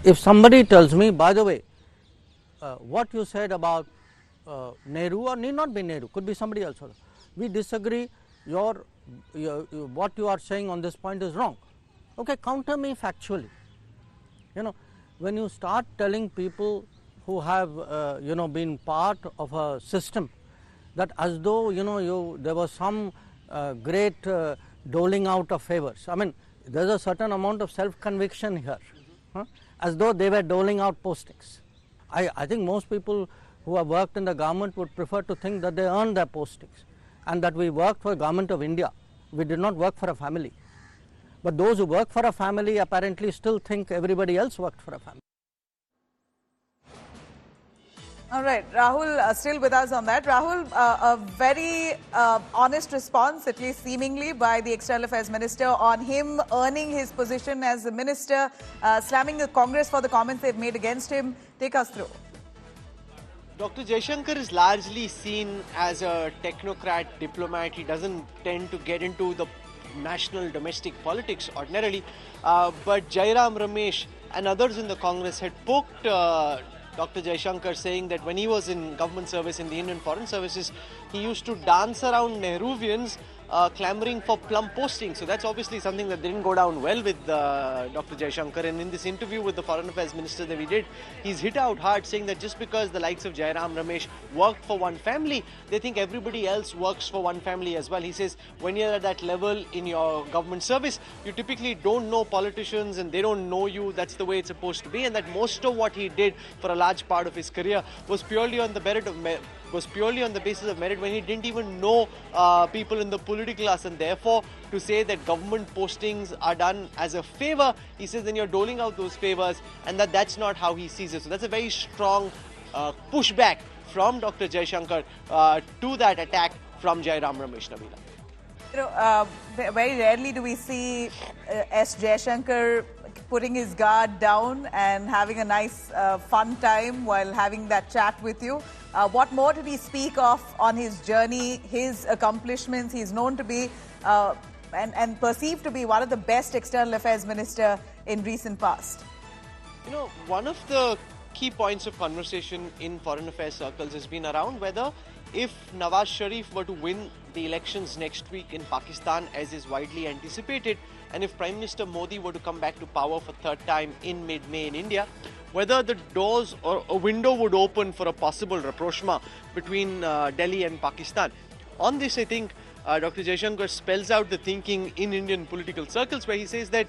if somebody tells me, by the way, what you said about Nehru, or need not be Nehru, could be somebody else also, we disagree, what you are saying on this point is wrong. Okay, counter me factually. You know, when you start telling people who have been part of a system that as though there was some great doling out of favors. I mean, there's a certain amount of self-conviction here, as though they were doling out postings. I think most people who have worked in the government would prefer to think that they earned their postings and that we worked for the government of India. We did not work for a family. But those who work for a family apparently still think everybody else worked for a family. All right, Rahul, still with us on that. Rahul, a very honest response, at least seemingly, by the External Affairs Minister on him earning his position as a minister, slamming the Congress for the comments they've made against him. Take us through. Dr. Jaishankar is largely seen as a technocrat diplomat. He doesn't tend to get into the national domestic politics ordinarily. But Jairam Ramesh and others in the Congress had poked Dr. Jaishankar, saying that when he was in government service in the Indian Foreign Services, he used to dance around Nehruvians clamoring for plum postings. So that's obviously something that didn't go down well with Dr. Jaishankar. And in this interview with the Foreign Affairs Minister that we did, he's hit out hard, saying that just because the likes of Jairam Ramesh worked for one family, they think everybody else works for one family as well. He says when you're at that level in your government service, you typically don't know politicians and they don't know you. That's the way it's supposed to be. And that most of what he did for a large part of his career was purely on the basis of merit, when he didn't even know people in the political class, and therefore to say that government postings are done as a favor, he says then you're doling out those favors, and that's not how he sees it. So that's a very strong pushback from Dr. Jaishankar to that attack from Jairam Ramesh, Nabila. You know, very rarely do we see S. Jaishankar putting his guard down and having a nice fun time while having that chat with you. What more did he speak of on his journey, his accomplishments? He's known to be and perceived to be one of the best external affairs minister in recent past. You know, one of the key points of conversation in foreign affairs circles has been around whether if Nawaz Sharif were to win the elections next week in Pakistan, as is widely anticipated, and if Prime Minister Modi were to come back to power for third time in mid-May in India, whether the doors or a window would open for a possible rapprochement between Delhi and Pakistan. On this, I think Dr. Jaishankar spells out the thinking in Indian political circles, where he says that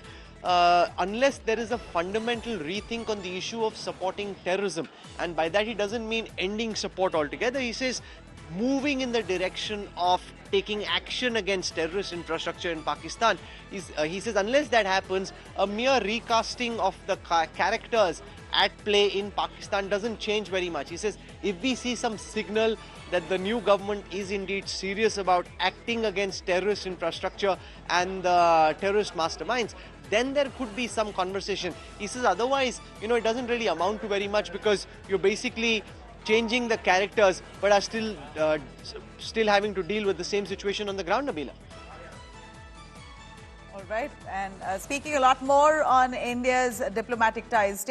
unless there is a fundamental rethink on the issue of supporting terrorism, and by that he doesn't mean ending support altogether, he says moving in the direction of taking action against terrorist infrastructure in Pakistan. He says unless that happens, a mere recasting of the characters at play in Pakistan doesn't change very much. He says if we see some signal that the new government is indeed serious about acting against terrorist infrastructure and the terrorist masterminds, then there could be some conversation. He says otherwise, it doesn't really amount to very much, because you're basically changing the characters but are still having to deal with the same situation on the ground, Nabila. All right, and speaking a lot more on India's diplomatic ties.